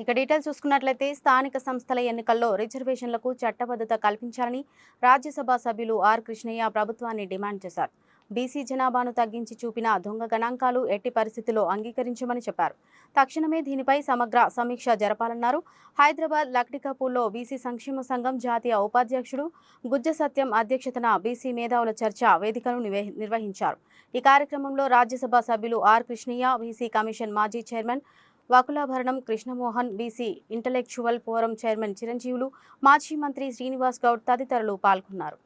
ఇక డీటెయిల్స్ చూసుకున్నట్లయితే స్థానిక సంస్థల ఎన్నికల్లో రిజర్వేషన్లకు చట్టబద్ధత కల్పించాలని రాజ్యసభ సభ్యులు ఆర్ కృష్ణయ్య ప్రభుత్వాన్ని డిమాండ్ చేశారు. బీసీ జనాభాను తగ్గించి చూపిన దొంగ గణాంకాలు ఎట్టి పరిస్థితుల్లో అంగీకరించమని చెప్పారు. తక్షణమే దీనిపై సమగ్ర సమీక్ష జరపాలన్నారు. హైదరాబాద్ లక్డికాపూర్లో బీసీ సంక్షేమ సంఘం జాతీయ ఉపాధ్యక్షుడు గుజ్జ సత్యం అధ్యక్షతన బీసీ మేధావుల చర్చా వేదికను నిర్వహించారు. ఈ కార్యక్రమంలో రాజ్యసభ సభ్యులు ఆర్ కృష్ణయ్య, బీసీ కమిషన్ మాజీ chairman Vakulabharanam Krishnamohan, BC intellectual forum chairman Chiranjeevulu, మాజీ మంత్రి శ్రీనివాస్ గౌడ్ తదితరులు పాల్గొన్నారు.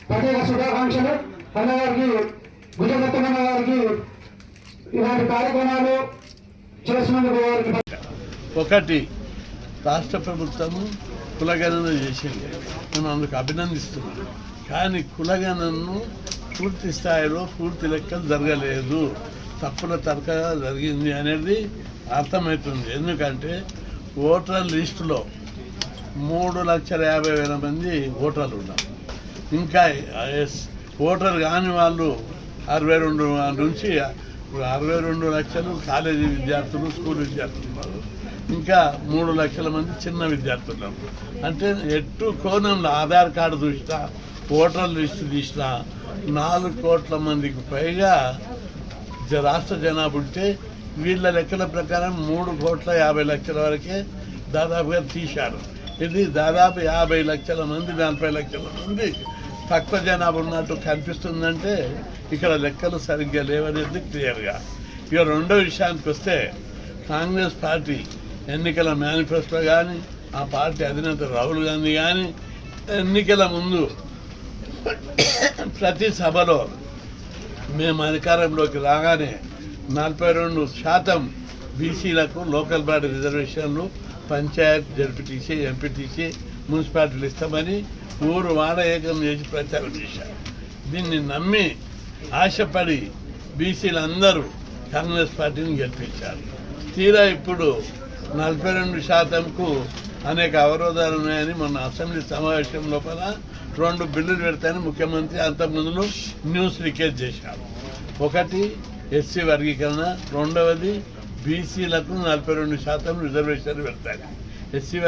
ప్రత్యేక శుభాకాంక్షలు. అన్నగారికి గుజరాతన్న గారికి ఇలాంటి కార్యక్రమాలు చేసినందుకు వారికి ఒకటి రాష్ట్ర ప్రభుత్వము కులగణన చేసింది, మేము అందుకు అభినందిస్తున్నాం. కానీ కులగణనను పూర్తి స్థాయిలో పూర్తి లెక్కలు జరగలేదు, తప్పుల తరకగా జరిగింది అనేది అర్థమవుతుంది. ఎందుకంటే ఓటర్ లిస్టులో 3,50,000 మంది ఓటర్లు ఉన్నారు. ఇంకా ఓటర్ కాని వాళ్ళు 62 నుంచి 62 లక్షలు కాలేజీ విద్యార్థులు, స్కూల్ విద్యార్థులు ఉన్నారు. ఇంకా 3 లక్షల మంది చిన్న విద్యార్థులు ఉన్నారు. అంటే ఎటు కోణంలో ఆధార్ కార్డు చూసినా, ఓటర్ లిస్టు తీసినా 4 కోట్ల మందికి పైగా రాష్ట్ర జనాభా ఉంటే వీళ్ళ లెక్కల ప్రకారం 3,50,00,000 వరకే దాదాపుగా తీశారు. ఇది దాదాపు 50 లక్షల మంది, 40 లక్షల మంది తక్కువ జనాభా ఉన్నట్టు కనిపిస్తుందంటే ఇక్కడ లెక్కలు సరిగ్గా లేవనేది క్లియర్గా. ఇక రెండో విషయానికి వస్తే, కాంగ్రెస్ పార్టీ ఎన్నికల మేనిఫెస్టో కానీ, ఆ పార్టీ అధినేత రాహుల్ గాంధీ కానీ ఎన్నికల ముందు ప్రతి సభలో మేము అధికారంలోకి రాగానే 42% బీసీలకు లోకల్ బాడీ రిజర్వేషన్లు, పంచాయత్, జడ్పీటీసీ, ఎంపీటీసీ, మున్సిపాలిటీలు ఇస్తామని ఊరు వాడ ఏకం చేసి ప్రచారం చేశారు. దీన్ని నమ్మి ఆశపడి బీసీలందరూ కాంగ్రెస్ పార్టీని గెలిపించారు. తీరా ఇప్పుడు 42%కు అనేక అవరోధాలు ఉన్నాయని మొన్న అసెంబ్లీ సమావేశం లోపల 2 బిల్లులు పెడతాయని ముఖ్యమంత్రి అంతకుముందు న్యూస్ లీకేజ్ చేశారు. ఒకటి ఎస్సీ వర్గీకరణ, రెండవది బీసీలకు 42% రిజర్వేషన్లు పెడతాయి. ఎస్సీ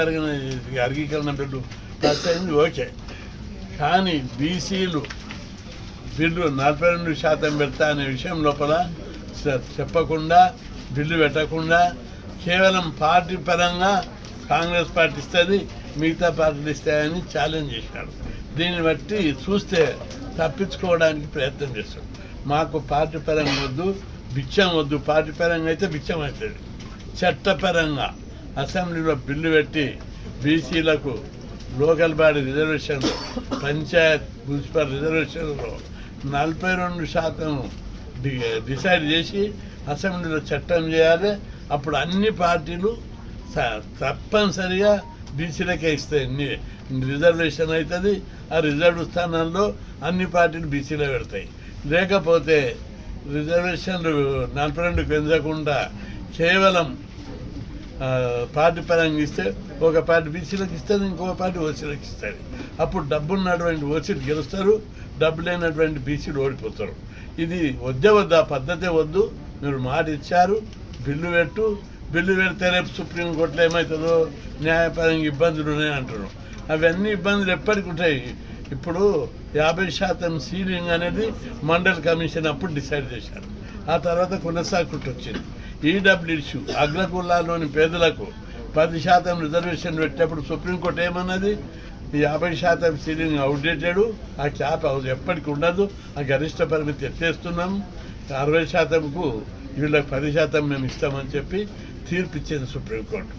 వర్గీకరణ బిల్లు పాస్ అయింది, ఓకే. కానీ బీసీలు బిల్లు 42% పెడతా అనే విషయం లోపల చెప్పకుండా, బిల్లు పెట్టకుండా కేవలం పార్టీ పరంగా కాంగ్రెస్ పార్టీ ఇస్తుంది, మిగతా పార్టీలు ఇస్తాయని ఛాలెంజ్ చేశారు. దీన్ని బట్టి చూస్తే తప్పించుకోవడానికి ప్రయత్నం చేస్తాం. మాకు పార్టీ పరంగా వద్దు, బిచ్చం వద్దు. పార్టీ పరంగా అయితే బిచ్చం అవుతుంది. చట్టపరంగా అసెంబ్లీలో బిల్లు పెట్టి బీసీలకు లోకల్ బాడీ రిజర్వేషన్లు, పంచాయత్, మున్సిపల్ రిజర్వేషన్లో 42% డిసైడ్ చేసి అసెంబ్లీలో చట్టం చేయాలి. అప్పుడు అన్ని పార్టీలు తప్పనిసరిగా బీసీలకే ఇస్తాయి, రిజర్వేషన్ అవుతుంది. ఆ రిజర్వ్ స్థానాల్లో అన్ని పార్టీలు బీసీలో పెడతాయి. లేకపోతే రిజర్వేషన్లు 42 పెంచకుండా కేవలం పార్టీ పరంగా ఇస్తే ఒక పార్టీ బీసీలకు ఇస్తుంది, ఇంకొక పార్టీ ఓసీలకు ఇస్తుంది. అప్పుడు డబ్బున్నటువంటి ఓసీలు గెలుస్తారు, డబ్బు లేనటువంటి బీసీలు ఓడిపోతారు. ఇది వద్దా పద్ధతే వద్దు. మీరు మాట ఇచ్చారు, బిల్లు పెడితే రేపు సుప్రీంకోర్టులో ఏమవుతుందో న్యాయపరంగా ఇబ్బందులు ఉన్నాయంటారు. అవన్నీ ఇబ్బందులు ఎప్పటికి ఉంటాయి. ఇప్పుడు 50% సీలింగ్ అనేది మండల్ కమిషన్ అప్పుడు డిసైడ్ చేశారు. ఆ తర్వాత కొనసాగుకుంటూ వచ్చింది. ఈడబ్ల్యూసీ అగ్రకులాల్లోని పేదలకు 10% రిజర్వేషన్ పెట్టేప్పుడు సుప్రీంకోర్టు ఏమన్నది, 50% సీలింగ్ అవుట్డేటెడ్, ఆ క్యాప్ ఎప్పటికి ఉండదు, ఆ గరిష్ట పరిమితి ఎత్తేస్తున్నాం, 60%కు వీళ్ళకి 10% మేము ఇస్తామని చెప్పి తీర్పిచ్చింది సుప్రీంకోర్టు.